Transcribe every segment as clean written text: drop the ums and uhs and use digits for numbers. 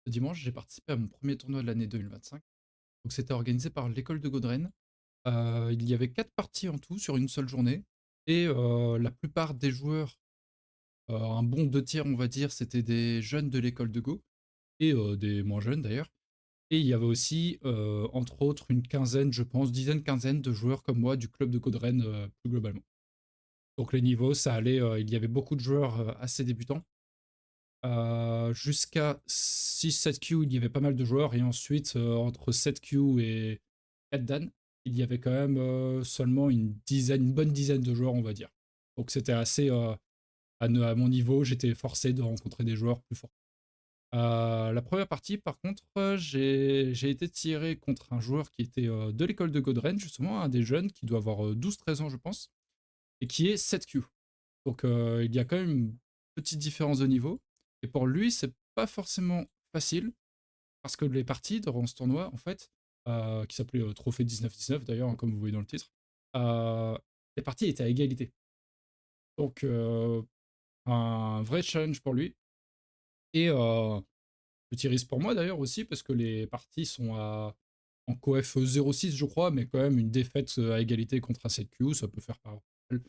Ce dimanche, j'ai participé à mon premier tournoi de l'année 2025. Donc c'était organisé par l'école de Gaudren. Il y avait 4 parties en tout sur une seule journée et la plupart des joueurs, un bon 2 tiers on va dire, c'était des jeunes de l'école de Go et des moins jeunes d'ailleurs. Et il y avait aussi, entre autres, une quinzaine, je pense, dizaine, quinzaine de joueurs comme moi du club de Gaudren, plus globalement. Donc les niveaux, ça allait, il y avait beaucoup de joueurs, assez débutants. Jusqu'à 6-7 Q, il y avait pas mal de joueurs et ensuite, entre 7 Q et 4 Dan, il y avait quand même, seulement une bonne dizaine de joueurs, on va dire. Donc c'était assez, à mon niveau, j'étais forcé de rencontrer des joueurs plus forts. La première partie, par contre, j'ai été tiré contre un joueur qui était, de l'école de Godren, justement, un des jeunes qui doit avoir, 12-13 ans, je pense, et qui est 7 Q. Donc il y a quand même une petite différence de niveau. Et pour lui, c'est pas forcément facile, parce que les parties durant ce tournoi, en fait, qui s'appelait Trophée 19-19 d'ailleurs, hein, comme vous voyez dans le titre, euh, les parties étaient à égalité. Donc un vrai challenge pour lui. Et petit risque pour moi d'ailleurs aussi, parce que les parties sont en coef 0,6 je crois, mais quand même une défaite à égalité contre un 7Q, ça peut faire pas mal.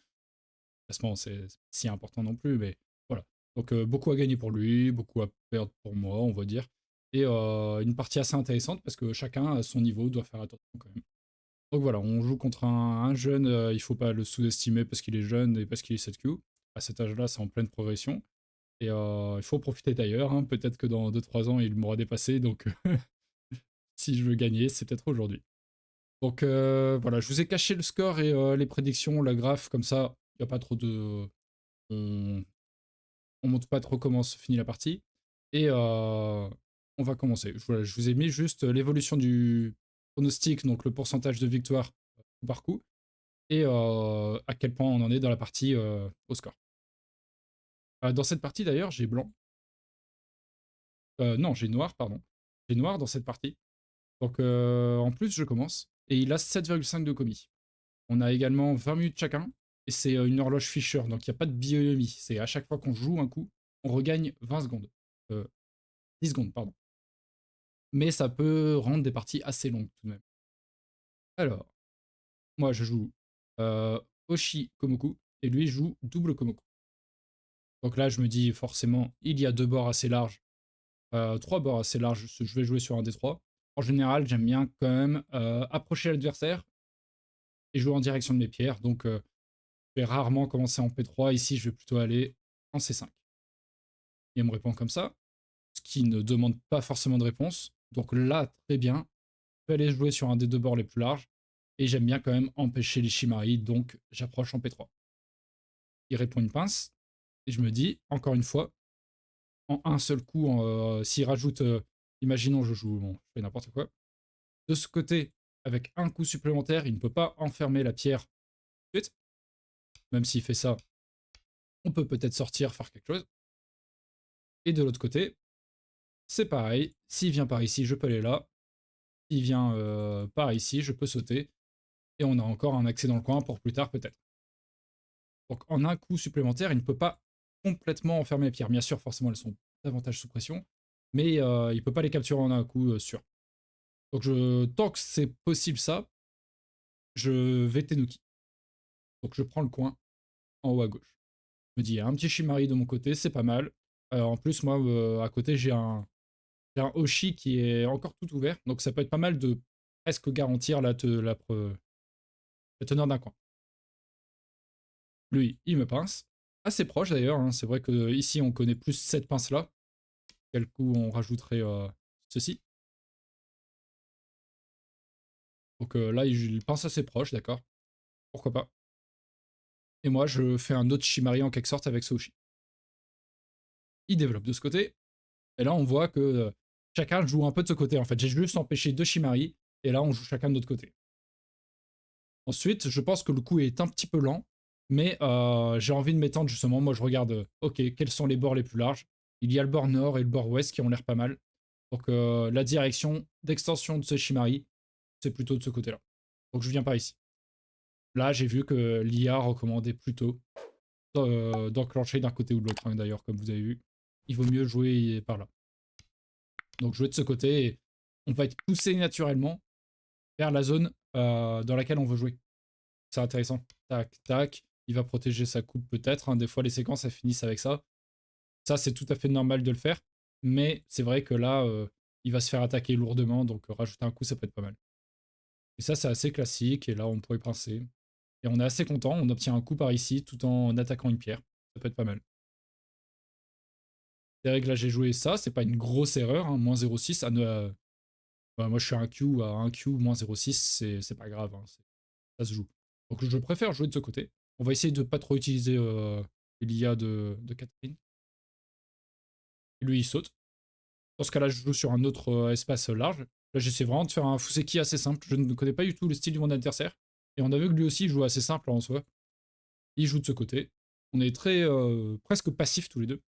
Classement, c'est pas si important non plus, mais voilà. Donc beaucoup à gagner pour lui, beaucoup à perdre pour moi, on va dire. Et une partie assez intéressante parce que chacun à son niveau doit faire attention quand même. Donc voilà, on joue contre un jeune, il faut pas le sous-estimer parce qu'il est jeune et parce qu'il est 7Q. À cet âge-là, c'est en pleine progression. Et il faut profiter d'ailleurs, hein. Peut-être que dans 2-3 ans, il m'aura dépassé, donc si je veux gagner, c'est peut-être aujourd'hui. Donc voilà, je vous ai caché le score et les prédictions, la graphe, comme ça, il n'y a pas trop de... On, on montre pas trop comment se finit la partie. Et on va commencer. Voilà, je vous ai mis juste l'évolution du pronostic, donc le pourcentage de victoire coup par coup, et à quel point on en est dans la partie au score. Dans cette partie d'ailleurs, j'ai blanc. Non, j'ai noir, pardon. J'ai noir dans cette partie. Donc en plus, je commence. Et il a 7,5 de commis. On a également 20 minutes chacun. Et c'est une horloge Fisher, donc il n'y a pas de bioémie. C'est à chaque fois qu'on joue un coup, on regagne 20 secondes. 10 secondes, pardon. Mais ça peut rendre des parties assez longues tout de même. Alors, moi je joue Oshi Komoku, et lui joue double Komoku. Donc là, je me dis forcément, il y a deux bords assez larges, trois bords assez larges, je vais jouer sur un des trois. En général, j'aime bien quand même approcher l'adversaire et jouer en direction de mes pierres. Donc, je vais rarement commencer en P3. Ici, je vais plutôt aller en C5. Il me répond comme ça, ce qui ne demande pas forcément de réponse. Donc là, très bien. Je vais aller jouer sur un des deux bords les plus larges. Et j'aime bien quand même empêcher les Shimari, donc j'approche en P3. Il répond une pince. Et je me dis, encore une fois, en un seul coup, s'il rajoute, imaginons, je joue, bon, je fais n'importe quoi. De ce côté, avec un coup supplémentaire, il ne peut pas enfermer la pierre tout de suite. Même s'il fait ça, on peut peut-être sortir, faire quelque chose. Et de l'autre côté, c'est pareil. S'il vient par ici, je peux aller là. S'il vient par ici, je peux sauter. Et on a encore un accès dans le coin pour plus tard, peut-être. Donc en un coup supplémentaire, il ne peut pas complètement enfermer les pierres. Bien sûr, forcément, elles sont davantage sous pression. Mais il ne peut pas les capturer en un coup sûr. Donc tant que c'est possible ça, je vais Tenuki. Donc je prends le coin en haut à gauche. Je me dis, il y a un petit Shimari de mon côté, c'est pas mal. En plus, moi, à côté, j'ai un Oshi qui est encore tout ouvert. Donc ça peut être pas mal de presque garantir la teneur d'un coin. Lui, il me pince. Assez proche d'ailleurs, hein. C'est vrai que ici on connaît plus cette pince-là. Quel coup on rajouterait ceci. Donc là, il pince assez proche, d'accord. Pourquoi pas. Et moi, je fais un autre Shimari en quelque sorte avec ce Oshi. Il développe de ce côté. Et là, on voit que chacun joue un peu de ce côté. En fait, j'ai juste empêché deux Shimari. Et là, on joue chacun de notre côté. Ensuite, je pense que le coup est un petit peu lent. Mais j'ai envie de m'étendre justement. Moi, je regarde, ok, quels sont les bords les plus larges. Il y a le bord nord et le bord ouest qui ont l'air pas mal. Donc la direction d'extension de ce Shimari, c'est plutôt de ce côté-là. Donc je viens par ici. Là, j'ai vu que l'IA recommandait plutôt d'enclencher d'un côté ou de l'autre, hein, d'ailleurs, comme vous avez vu. Il vaut mieux jouer par là. Donc jouer de ce côté, et on va être poussé naturellement vers la zone dans laquelle on veut jouer. C'est intéressant. Tac, tac. Il va protéger sa coupe peut-être, hein. Des fois, les séquences, elles finissent avec ça. Ça, c'est tout à fait normal de le faire. Mais c'est vrai que là, il va se faire attaquer lourdement, donc rajouter un coup, ça peut être pas mal. Et ça, c'est assez classique, et là, on pourrait pincer. Et on est assez content, on obtient un coup par ici, tout en attaquant une pierre. Ça peut être pas mal. C'est vrai que là, j'ai joué ça, c'est pas une grosse erreur, hein, moins 0,6. Bah, moi, je suis à 1Q, moins 0,6, c'est pas grave, hein, ça se joue. Donc je préfère jouer de ce côté. On va essayer de pas trop utiliser l'IA de Catherine. Et lui, il saute. Dans ce cas-là, je joue sur un autre espace large. Là, j'essaie vraiment de faire un Fuseki assez simple. Je ne connais pas du tout le style de mon adversaire. Et on a vu que lui aussi il joue assez simple en soi. Il joue de ce côté. On est très presque passifs tous les deux.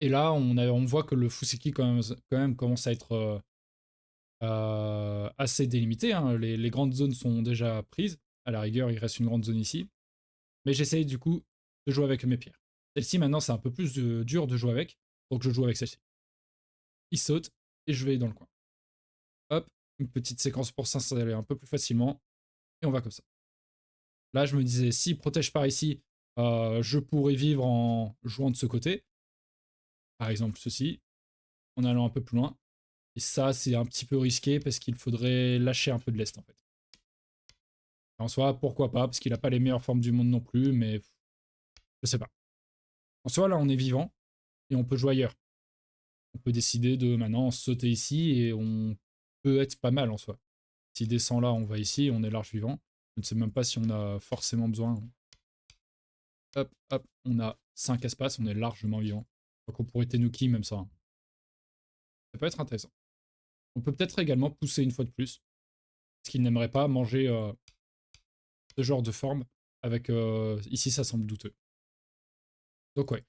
Et là, on voit que le Fuseki quand même commence à être assez délimité, hein. Les grandes zones sont déjà prises. À la rigueur, il reste une grande zone ici. Mais j'essaye du coup de jouer avec mes pierres. Celle-ci, maintenant, c'est un peu plus dur de jouer avec. Donc je joue avec celle-ci. Il saute et je vais dans le coin. Hop, une petite séquence pour s'installer un peu plus facilement. Et on va comme ça. Là, je me disais, s'il protège par ici, je pourrais vivre en jouant de ce côté. Par exemple, ceci, en allant un peu plus loin. Et ça, c'est un petit peu risqué parce qu'il faudrait lâcher un peu de l'Est, en fait. En soi, pourquoi pas, parce qu'il n'a pas les meilleures formes du monde non plus, mais je sais pas. En soi, là, on est vivant et on peut jouer ailleurs. On peut décider de maintenant sauter ici et on peut être pas mal en soi. S'il descend là, on va ici, on est large vivant. Je ne sais même pas si on a forcément besoin. Hop, hop, on a 5 espaces, on est largement vivant. Donc on pourrait Tenuki même ça, hein. Ça peut être intéressant. On peut peut-être également pousser une fois de plus, parce qu'il n'aimerait pas manger ce genre de forme avec... ici, ça semble douteux. Donc ouais.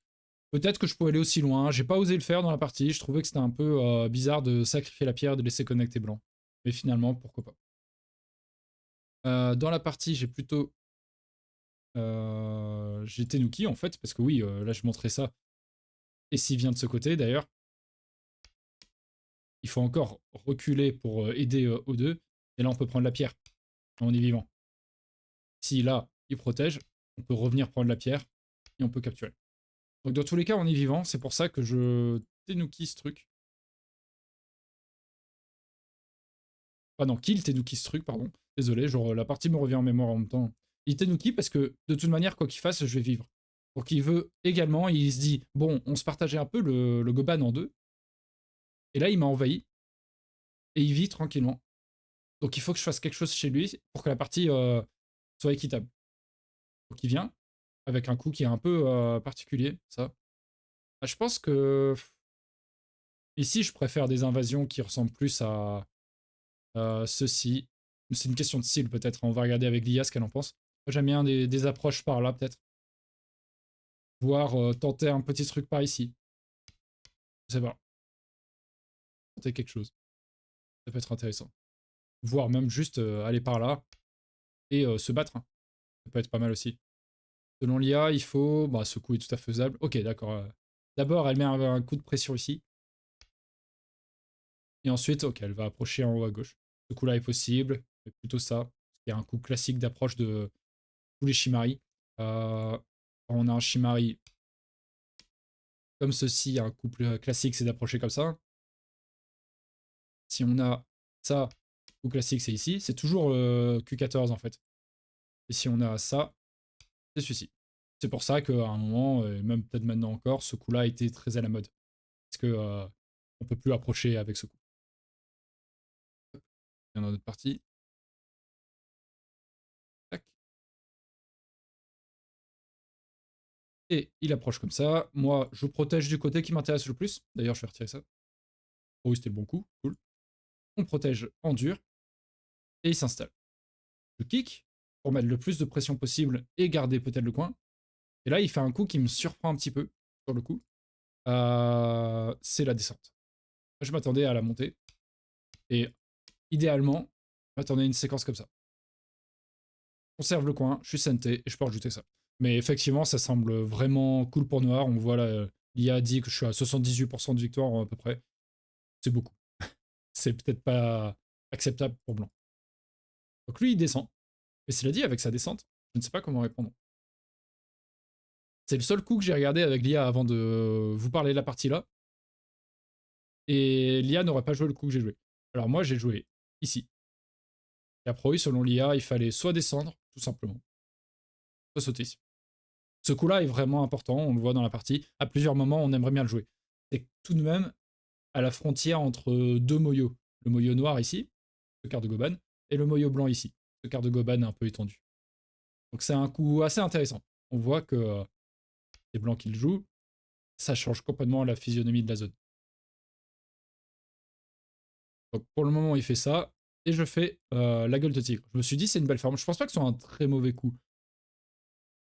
Peut-être que je pourrais aller aussi loin. J'ai pas osé le faire dans la partie. Je trouvais que c'était un peu bizarre de sacrifier la pierre et de laisser connecter blanc. Mais finalement, pourquoi pas. Dans la partie, j'ai plutôt... j'ai Tenuki en fait, parce que oui, là je montrais ça. Et s'il vient de ce côté d'ailleurs, il faut encore reculer pour aider O2. Et là, on peut prendre la pierre. On est vivant. Si là, il protège, on peut revenir prendre la pierre et on peut capturer. Donc dans tous les cas, on est vivant. C'est pour ça que je Tenuki ce truc. Ah non, kill Tenuki ce truc, pardon. Désolé, genre la partie me revient en mémoire en même temps. Il Tenuki parce que de toute manière, quoi qu'il fasse, je vais vivre. Donc il veut également, il se dit, bon, on se partageait un peu le Goban en deux. Et là, il m'a envahi. Et il vit tranquillement. Donc il faut que je fasse quelque chose chez lui pour que la partie soit équitable. Donc il vient, avec un coup qui est un peu particulier, ça. Ah, je pense que ici, je préfère des invasions qui ressemblent plus à ceci. C'est une question de style peut-être. On va regarder avec l'IA ce qu'elle en pense. Moi, j'aime bien des approches par là peut-être. Voire tenter un petit truc par ici. Je sais pas. Tenter quelque chose. Ça peut être intéressant. Voire même juste aller par là et se battre, hein. Ça peut être pas mal aussi. Selon l'IA, il faut... Bah, ce coup est tout à fait faisable. Ok, d'accord. D'abord, elle met un coup de pression ici. Et ensuite, ok, elle va approcher en haut à gauche. Ce coup-là est possible. C'est plutôt ça. Il y a un coup classique d'approche de tous les Shimari. Quand on a un Shimari comme ceci, un couple classique, c'est d'approcher comme ça. Si on a ça, coup classique, c'est ici. C'est toujours Q14 en fait. Et si on a ça, c'est celui-ci. C'est pour ça qu'à un moment, et même peut-être maintenant encore, ce coup-là a été très à la mode. Parce que on peut plus approcher avec ce coup. Il y en a d'autres parties. Tac. Et il approche comme ça. Moi, je protège du côté qui m'intéresse le plus. D'ailleurs, je vais retirer ça. Oh oui, c'était le bon coup. Cool. On protège en dur. Et il s'installe. Je kick pour mettre le plus de pression possible et garder peut-être le coin. Et là, il fait un coup qui me surprend un petit peu, sur le coup. C'est la descente. Je m'attendais à la montée. Et idéalement, je m'attendais à une séquence comme ça. On conserve le coin, je suis santé et je peux rajouter ça. Mais effectivement, ça semble vraiment cool pour Noir. On voit là, l'IA dit que je suis à 78% de victoire à peu près. c'est beaucoup. C'est peut-être pas acceptable pour blanc. Donc lui, il descend. Et cela dit, avec sa descente, je ne sais pas comment répondre. C'est le seul coup que j'ai regardé avec l'IA avant de vous parler de la partie là. Et l'IA n'aurait pas joué le coup que j'ai joué. Alors moi, j'ai joué ici. Et a priori, selon l'IA, il fallait soit descendre, tout simplement, soit sauter ici. Ce coup-là est vraiment important, on le voit dans la partie. À plusieurs moments, on aimerait bien le jouer. C'est tout de même à la frontière entre deux moyos. Le moyo noir ici, ce quart de Goban, et le moyo blanc ici, ce quart de Goban un peu étendu. Donc c'est un coup assez intéressant. On voit que les blancs qui le jouent, ça change complètement la physionomie de la zone. Donc pour le moment, il fait ça, et je fais la gueule de tigre. Je me suis dit, c'est une belle forme. Je pense pas que ce soit un très mauvais coup.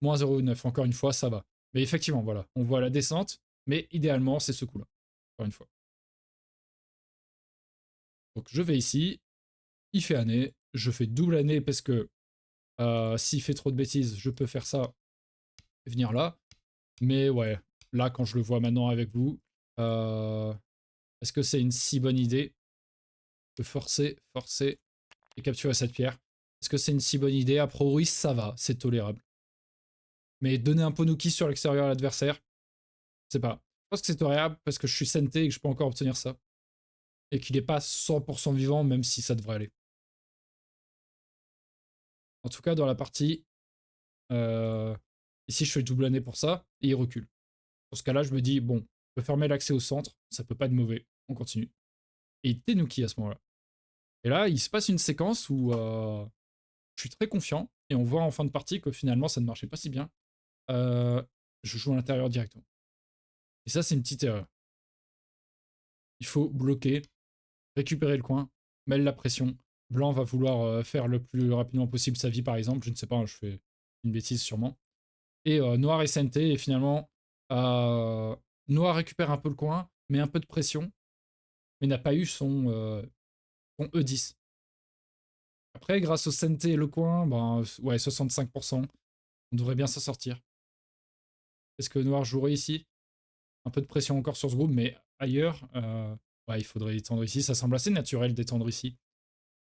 Moins 0,9, encore une fois, ça va. Mais effectivement, voilà, on voit la descente, mais idéalement, c'est ce coup-là, encore une fois. Donc je vais ici, il fait année, je fais double année parce que s'il fait trop de bêtises, je peux faire ça et venir là. Mais ouais, là, quand je le vois maintenant avec vous, est-ce que c'est une si bonne idée de forcer et capturer cette pierre? Est-ce que c'est une si bonne idée? A priori, ça va, c'est tolérable. Mais donner un Ponuki sur l'extérieur à l'adversaire, je sais pas. Je pense que c'est tolérable parce que je suis senté et que je peux encore obtenir ça. Et qu'il n'est pas 100% vivant, même si ça devrait aller. En tout cas, dans la partie, ici, je fais double année pour ça, et il recule. Dans ce cas-là, je me dis, bon, je peux fermer l'accès au centre, ça peut pas être mauvais, on continue. Et il Tenuki à ce moment-là. Et là, il se passe une séquence où je suis très confiant, et on voit en fin de partie que finalement, ça ne marchait pas si bien. Je joue à l'intérieur directement. Et ça, c'est une petite erreur. Il faut bloquer, récupérer le coin, mêle la pression. Blanc va vouloir faire le plus rapidement possible sa vie, par exemple. Je ne sais pas, je fais une bêtise sûrement. Et Noir est senté, et finalement, Noir récupère un peu le coin, met un peu de pression, mais n'a pas eu son E10. Après, grâce au senté et le coin, ben, ouais, 65%, on devrait bien s'en sortir. Est-ce que Noir jouerait ici? Un peu de pression encore sur ce groupe, mais ailleurs, ouais, il faudrait étendre ici. Ça semble assez naturel d'étendre ici,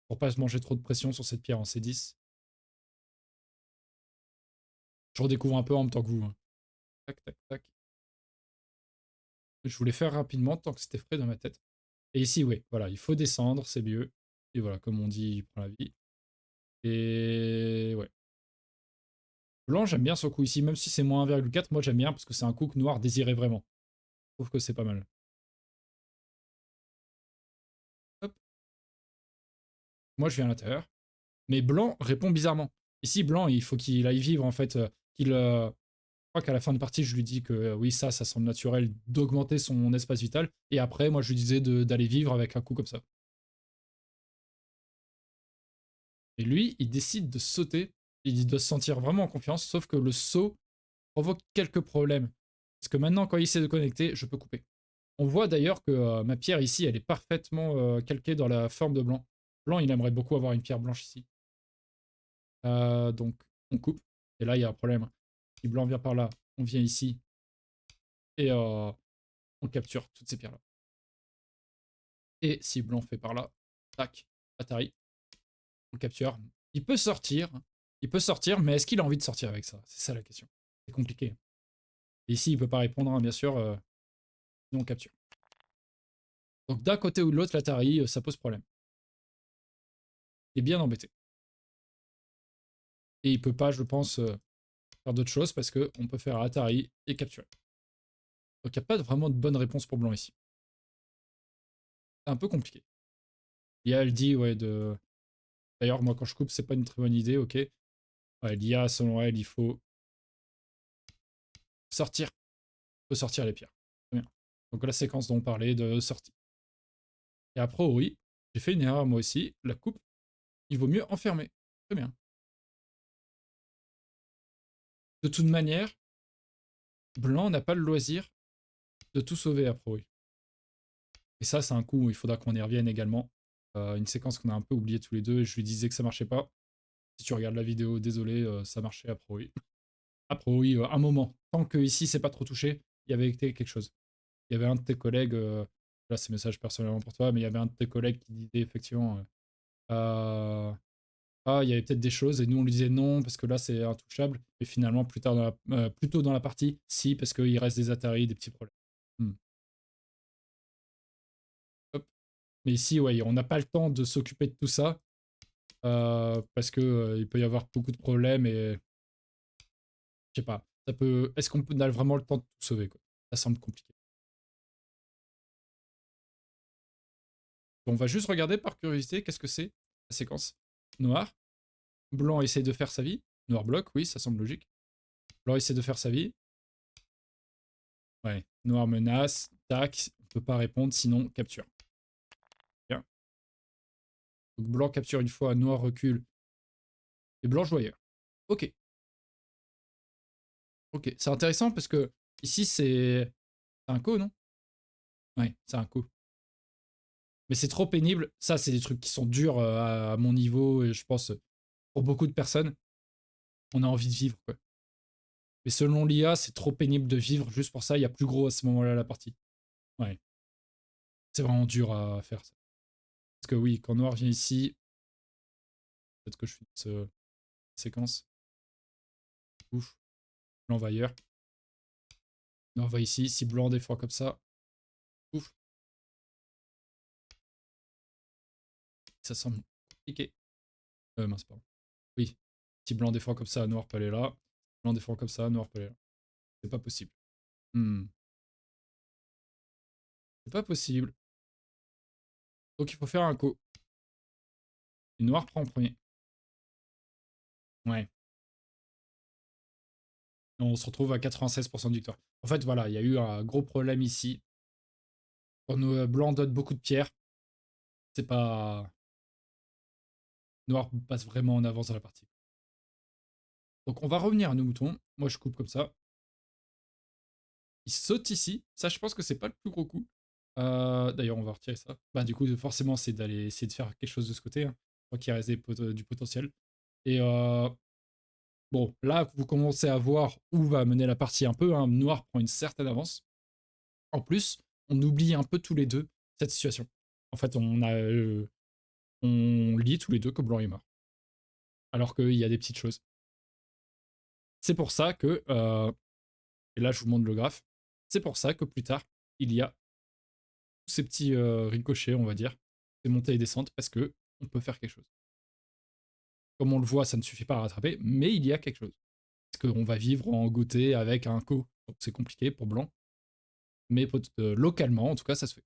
pour pas se manger trop de pression sur cette pierre en C10. Je redécouvre un peu en même temps que vous. Hein. Tac, tac, tac. Je voulais faire rapidement tant que c'était frais dans ma tête. Et ici, oui, voilà, il faut descendre, c'est mieux. Et voilà, comme on dit, il prend la vie. Et ouais. Blanc, j'aime bien ce coup ici, même si c'est moins 1,4, moi j'aime bien parce que c'est un coup que Noir désirait vraiment. Je trouve que c'est pas mal. Hop. Moi je viens à l'intérieur. Mais Blanc répond bizarrement. Ici, Blanc, il faut qu'il aille vivre en fait. Je crois qu'à la fin de partie, je lui dis que oui, ça semble naturel d'augmenter son espace vital. Et après, moi je lui disais d'aller vivre avec un coup comme ça. Et lui, il décide de sauter. Il doit se sentir vraiment en confiance, sauf que le saut provoque quelques problèmes. Parce que maintenant, quand il essaie de connecter, je peux couper. On voit d'ailleurs que ma pierre ici, elle est parfaitement calquée dans la forme de blanc. Blanc, il aimerait beaucoup avoir une pierre blanche ici. Donc, on coupe. Et là, il y a un problème. Si blanc vient par là, on vient ici. Et on capture toutes ces pierres-là. Et si blanc fait par là, tac, Atari, on capture. Il peut sortir. Il peut sortir, mais est-ce qu'il a envie de sortir avec ça? C'est ça la question. C'est compliqué. Et ici, il peut pas répondre, hein, bien sûr. Sinon, on capture. Donc, d'un côté ou de l'autre, l'Atari, ça pose problème. Il est bien embêté. Et il peut pas, je pense, faire d'autres choses parce qu'on peut faire Atari et capturer. Donc il n'y a pas vraiment de bonne réponse pour blanc ici. C'est un peu compliqué. L'IA, elle dit, ouais, de. D'ailleurs, moi, quand je coupe, c'est pas une très bonne idée, ok. Ouais, l'IA, selon elle, il faut sortir. Il faut sortir les pierres. Très bien. Donc la séquence dont on parlait de sortie. Et après, oui, j'ai fait une erreur moi aussi. La coupe, il vaut mieux enfermer. Très bien. De toute manière, blanc n'a pas le loisir de tout sauver a priori. Et ça, c'est un coup où il faudra qu'on y revienne également. Une séquence qu'on a un peu oubliée tous les deux, et je lui disais que ça marchait pas. Si tu regardes la vidéo, désolé, ça marchait a priori. A priori, un moment. Tant que ici, c'est pas trop touché, il y avait été quelque chose. Il y avait un de tes collègues là, c'est message personnellement pour toi, mais il y avait un de tes collègues qui disait effectivement, ah, il y avait peut-être des choses et nous, on lui disait non parce que là, c'est intouchable. Et finalement, plus tard plus tôt dans la partie, si, parce qu'il reste des Atari, des petits problèmes. Mmh. Hop. Mais ici, ouais, on n'a pas le temps de s'occuper de tout ça, parce que, il peut y avoir beaucoup de problèmes et je sais pas, ça peut est-ce qu'on a vraiment le temps de tout sauver, quoi? Ça semble compliqué. On va juste regarder par curiosité, qu'est-ce que c'est la séquence? Noir, blanc essaie de faire sa vie, noir bloc, oui, ça semble logique. Blanc essaie de faire sa vie, ouais, noir menace, tac, on peut pas répondre, sinon capture. Bien. Donc blanc capture une fois, noir recule et blanc joue ailleurs. Ok, ok, c'est intéressant parce que ici c'est un co, non? Ouais, c'est un co. Mais c'est trop pénible. Ça, c'est des trucs qui sont durs à mon niveau et je pense pour beaucoup de personnes, on a envie de vivre, quoi. Mais selon l'IA, c'est trop pénible de vivre juste pour ça. Il y a plus gros à ce moment-là la partie. Ouais, c'est vraiment dur à faire ça. Parce que oui, quand noir vient ici, peut-être que je finisse séquence. Ouf, blanc va ailleurs. Noir va ici. Si blanc défend comme ça, ouf, ça semble compliqué. Mince, pardon. Oui, si blanc défend comme ça, noir peut aller là. Blanc défend comme ça, noir peut aller là. C'est pas possible. Hmm. C'est pas possible. Donc il faut faire un co. Et noir prend en premier. Ouais. On se retrouve à 96% de victoire. En fait, voilà, il y a eu un gros problème ici. Quand nos blancs donnent beaucoup de pierres, c'est pas... Noir passe vraiment en avance dans la partie. Donc on va revenir à nos moutons. Moi, je coupe comme ça. Il saute ici. Ça, je pense que c'est pas le plus gros coup. D'ailleurs, on va retirer ça. Bah, du coup, forcément, c'est d'aller essayer de faire quelque chose de ce côté. Hein. Je crois qu'il reste du potentiel. Et bon, là, vous commencez à voir où va mener la partie un peu. Hein. Noir prend une certaine avance. En plus, on oublie un peu tous les deux cette situation. En fait, on lit tous les deux que blanc est mort. Alors qu'il y a des petites choses. C'est pour ça que, et là je vous montre le graphe, c'est pour ça que plus tard, il y a tous ces petits ricochets, on va dire, ces montées et descentes, parce que on peut faire quelque chose. Comme on le voit, ça ne suffit pas à rattraper, mais il y a quelque chose. Parce qu'on va vivre en goûter avec un co. Donc c'est compliqué pour blanc, mais localement, en tout cas, ça se fait.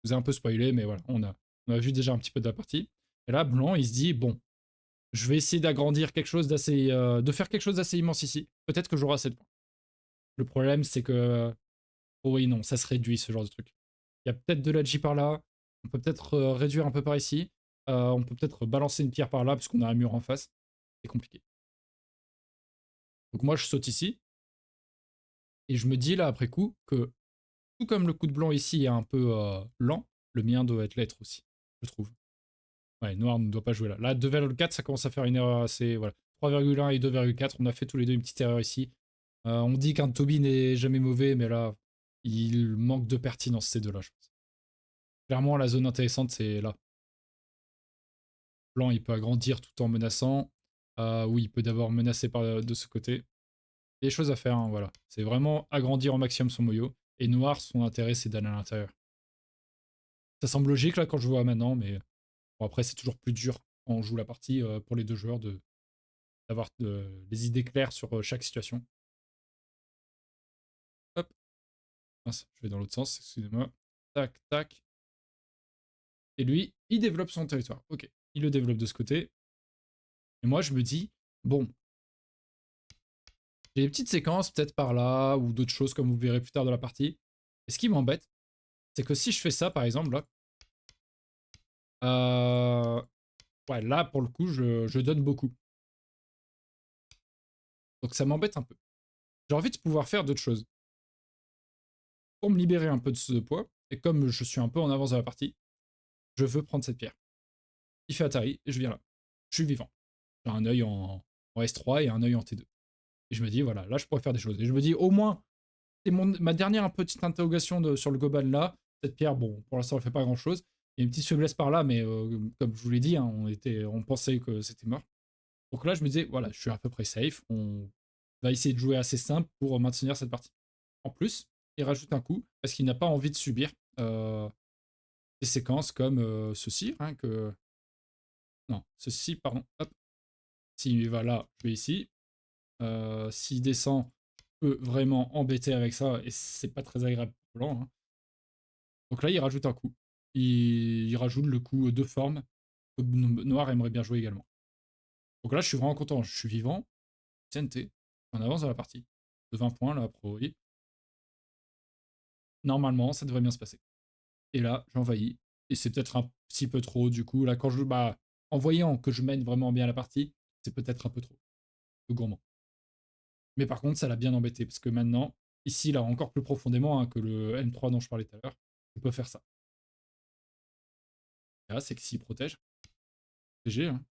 Je vous ai un peu spoilé, mais voilà, on a vu déjà un petit peu de la partie. Et là, blanc, il se dit, bon, je vais essayer d'agrandir quelque chose d'assez, de faire quelque chose d'assez immense ici. Peut-être que j'aurai assez de points. Le problème, c'est que, oh oui, non, ça se réduit ce genre de truc. Il y a peut-être de la J par là. On peut peut-être réduire un peu par ici. On peut peut-être balancer une pierre par là, parce qu'on a un mur en face. C'est compliqué. Donc moi, je saute ici. Et je me dis là, après coup, que tout comme le coup de blanc ici est un peu lent, le mien doit être l'être aussi, je trouve. Ouais, noir ne doit pas jouer là. Là, 2,4, ça commence à faire une erreur assez... Voilà. 3,1 et 2,4, on a fait tous les deux une petite erreur ici. On dit qu'un Toby n'est jamais mauvais, mais là, il manque de pertinence ces deux-là, je pense. Clairement, la zone intéressante, c'est là. Blanc, il peut agrandir tout en menaçant. Oui, il peut d'abord menacer de ce côté. Il y a des choses à faire, hein, voilà. C'est vraiment agrandir au maximum son moyo. Et noir, son intérêt, c'est d'aller à l'intérieur. Ça semble logique là quand je vois maintenant, mais bon, après, c'est toujours plus dur quand on joue la partie pour les deux joueurs d'avoir des idées claires sur chaque situation. Hop, mince, je vais dans l'autre sens, excusez-moi. Tac, tac. Et lui, il développe son territoire. Ok, il le développe de ce côté. Et moi, je me dis, bon, j'ai des petites séquences peut-être par là, ou d'autres choses comme vous verrez plus tard dans la partie. Et ce qui m'embête, c'est que si je fais ça, par exemple, là, ouais, là, pour le coup, je donne beaucoup. Donc ça m'embête un peu. J'ai envie de pouvoir faire d'autres choses. Pour me libérer un peu de ce poids, et comme je suis un peu en avance dans la partie, je veux prendre cette pierre. Il fait Atari, et je viens là. Je suis vivant. J'ai un œil en S3 et un œil en T2. Et je me dis, voilà, là, je pourrais faire des choses. Et je me dis, au moins, Et ma dernière petite interrogation sur le Goban là, cette pierre, bon, pour l'instant, elle fait pas grand-chose. Il y a une petite faiblesse par là, mais comme je vous l'ai dit, hein, on pensait que c'était mort. Donc là, je me disais, voilà, je suis à peu près safe. On va essayer de jouer assez simple pour maintenir cette partie. En plus, il rajoute un coup parce qu'il n'a pas envie de subir des séquences comme ceci, hein, que... Non, ceci, pardon. Hop. S'il va là, je vais ici. S'il descend, je peux vraiment embêter avec ça et c'est pas très agréable pour blanc, hein. Donc là, il rajoute un coup. Il rajoute le coup de forme que Noir aimerait bien jouer également. Donc là, je suis vraiment content. Je suis vivant. TNT. On avance dans la partie. De 20 points, là, pro. Oui. Normalement, ça devrait bien se passer. Et là, j'envahis. Et c'est peut-être un petit peu trop, du coup. Là, quand je... Bah, en voyant que je mène vraiment bien la partie, c'est peut-être un peu trop. Un peu gourmand. Mais par contre, ça l'a bien embêté. Parce que maintenant, ici, là, encore plus profondément hein, que le M3 dont je parlais tout à l'heure, je peux faire ça. Et là, c'est que s'il protège, GG, hein.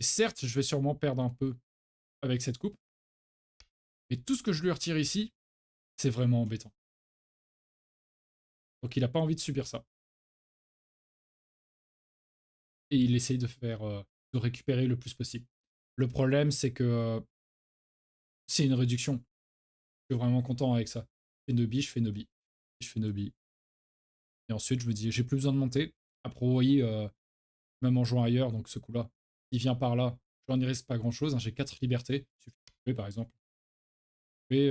Et certes, je vais sûrement perdre un peu avec cette coupe. Mais tout ce que je lui retire ici, c'est vraiment embêtant. Donc il n'a pas envie de subir ça. Et il essaye de faire, de récupérer le plus possible. Le problème, c'est que c'est une réduction. Je suis vraiment content avec ça. Je fais Nobi, je fais Nobi. Je fais Nobi. Et ensuite, je me dis, j'ai plus besoin de monter. Après, vous voyez, même en jouant ailleurs, donc ce coup-là, il vient par là. J'en y reste pas grand-chose. Hein, j'ai 4 libertés. Il suffit de tuer, par exemple. Et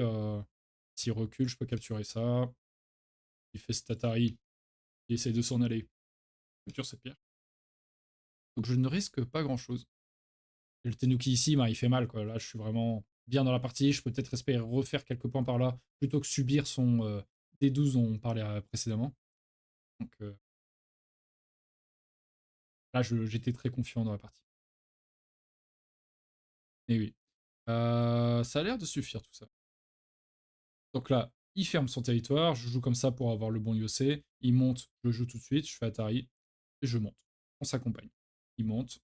s'il recule, je peux capturer ça. Il fait cet Atari. Il essaye de s'en aller. Capture cette pierre. Donc je ne risque pas grand-chose. Et le Tenuki ici, bah, il fait mal, quoi. Là, je suis vraiment bien dans la partie. Je peux peut-être espérer refaire quelques points par là, plutôt que subir son D12 dont on parlait précédemment. Donc là, j'étais très confiant dans la partie. Et oui. Ça a l'air de suffire, tout ça. Donc là, il ferme son territoire. Je joue comme ça pour avoir le bon IOC. Il monte, je joue tout de suite. Je fais Atari. Et je monte. On s'accompagne. Il monte.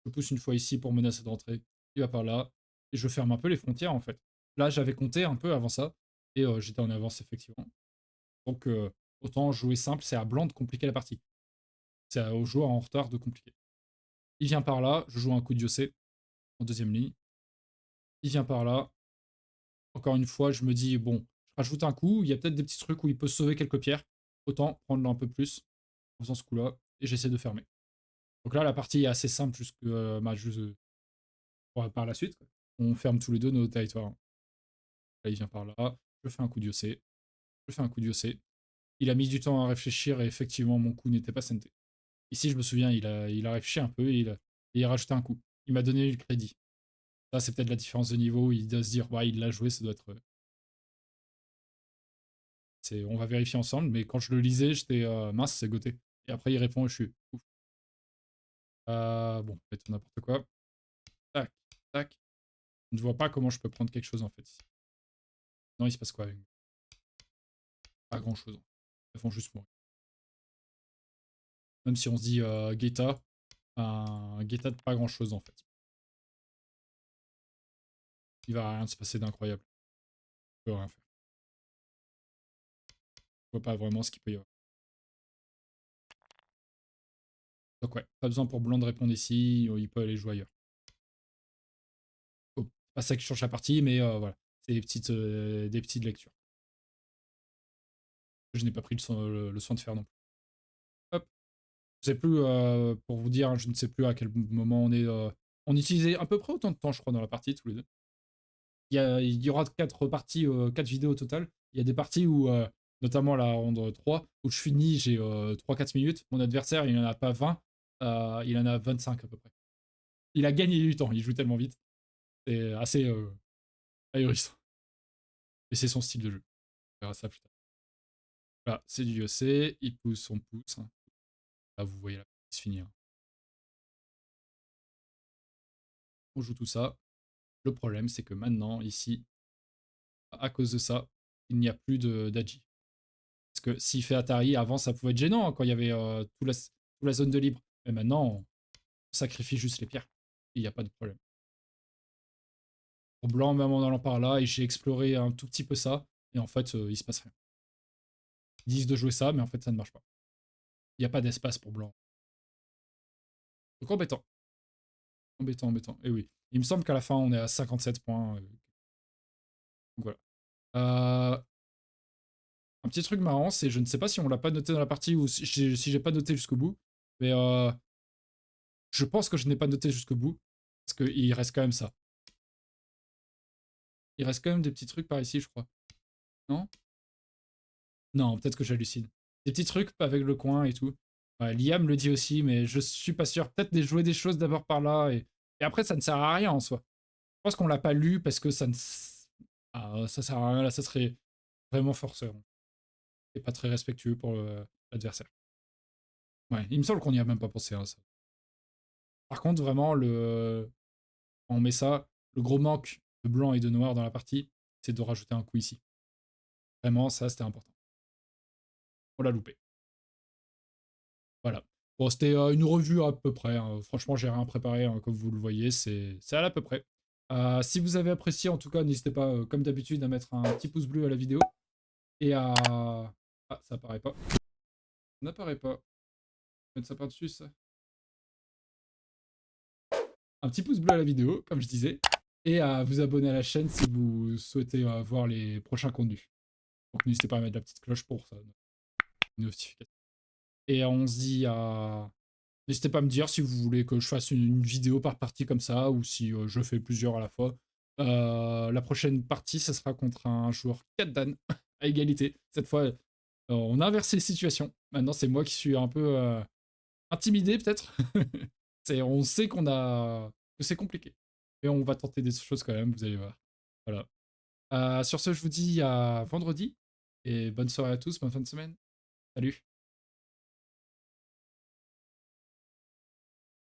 Je pousse une fois ici pour menacer de rentrer. Il va par là. Et je ferme un peu les frontières, en fait. Là, j'avais compté un peu avant ça. Et j'étais en avance, effectivement. Donc, autant jouer simple, c'est à blanc de compliquer la partie. C'est au joueur en retard de compliquer. Il vient par là, je joue un coup de Diocé en deuxième ligne. Il vient par là. Encore une fois, je me dis, bon, je rajoute un coup. Il y a peut-être des petits trucs où il peut sauver quelques pierres. Autant prendre un peu plus en faisant ce coup-là. Et j'essaie de fermer. Donc là, la partie est assez simple jusque par la suite. On ferme tous les deux nos territoires. Là, il vient par là. Je fais un coup de Diocé. Je fais un coup de Diocé. Il a mis du temps à réfléchir et effectivement, mon coup n'était pas senté. Ici, je me souviens, il a réfléchi un peu et il a rajouté un coup. Il m'a donné le crédit. Ça, c'est peut-être la différence de niveau. Il doit se dire, bah, il l'a joué, ça doit être. On va vérifier ensemble, mais quand je le lisais, j'étais mince, c'est goté. Et après, il répond et je suis ouf. Bon, peut-être n'importe quoi. Tac, tac. Je ne vois pas comment je peux prendre quelque chose en fait. Non, il se passe quoi avec. Pas grand chose. Ils font juste mourir. Même si on se dit Guetta, un Guetta de pas grand chose en fait. Il va rien se passer d'incroyable. Je peux rien faire. Je vois pas vraiment ce qu'il peut y avoir. Donc ouais, pas besoin pour Blanc de répondre ici, il peut aller jouer ailleurs. Oh, pas ça qui change la partie, mais voilà. C'est des petites lectures. Je n'ai pas pris le soin de faire non plus. Hop. Je sais plus, pour vous dire, je ne sais plus à quel moment on est. On utilisait à peu près autant de temps, je crois, dans la partie, tous les deux. Il y aura 4 parties, 4 vidéos au total. Il y a des parties où, notamment la ronde 3, où je finis, j'ai 3-4 minutes. Mon adversaire, il en a pas 20, il en a 25 à peu près. Il a gagné du temps, il joue tellement vite. C'est assez ahurissant. Et c'est son style de jeu. On verra ça plus tard. Voilà, c'est du UC, il pousse, on pousse. Hein. Là, vous voyez la partie se finir. On joue tout ça. Le problème, c'est que maintenant, ici, à cause de ça, il n'y a plus d'Agi. Parce que s'il fait Atari, avant, ça pouvait être gênant hein, quand il y avait toute la zone de libre. Mais maintenant, on sacrifie juste les pierres. Il n'y a pas de problème. Pour blanc, même en allant par là, et j'ai exploré un tout petit peu ça, et en fait, il se passe rien. Ils disent de jouer ça, mais en fait, ça ne marche pas. Il y a pas d'espace pour blanc. Donc embêtant. Embêtant, embêtant. Et oui. Il me semble qu'à la fin, on est à 57 points. Donc voilà. Un petit truc marrant, c'est je ne sais pas si on l'a pas noté dans la partie ou si j'ai pas noté jusqu'au bout, mais je pense que je n'ai pas noté jusqu'au bout, parce qu'il reste quand même ça. Il reste quand même des petits trucs par ici, je crois. Non? Non, peut-être que j'hallucine. Des petits trucs avec le coin et tout. Ouais, Liam le dit aussi, mais je suis pas sûr. Peut-être jouer des choses d'abord par là, et après, ça ne sert à rien en soi. Je pense qu'on l'a pas lu parce que ça ne... ça sert à rien, là, ça serait vraiment forceur. Et pas très respectueux pour l'adversaire. Ouais, il me semble qu'on n'y a même pas pensé à ça. Par contre, vraiment, quand on met ça, le gros manque de blanc et de noir dans la partie, c'est de rajouter un coup ici. Vraiment, ça, c'était important. On l'a loupé. Voilà. Bon, c'était une revue à peu près, hein. Franchement, j'ai rien préparé, hein, comme vous le voyez, c'est à peu près. Si vous avez apprécié, en tout cas, n'hésitez pas, comme d'habitude, à mettre un petit pouce bleu à la vidéo. Et à... Ah, ça apparaît pas. Ça n'apparaît pas. Mettre ça par-dessus, ça. Un petit pouce bleu à la vidéo, comme je disais. Et à vous abonner à la chaîne si vous souhaitez voir les prochains contenus. Donc n'hésitez pas à mettre la petite cloche pour ça, une notification. Et on se dit à... N'hésitez pas à me dire si vous voulez que je fasse une vidéo par partie comme ça, ou si je fais plusieurs à la fois. La prochaine partie, ça sera contre un joueur 4 Dan, à égalité. Cette fois, on a inversé les situations. Maintenant, c'est moi qui suis un peu intimidé, peut-être. On sait que c'est compliqué. Et on va tenter des choses quand même, vous allez voir. Voilà. Sur ce, je vous dis à vendredi. Et bonne soirée à tous, bonne fin de semaine. Salut.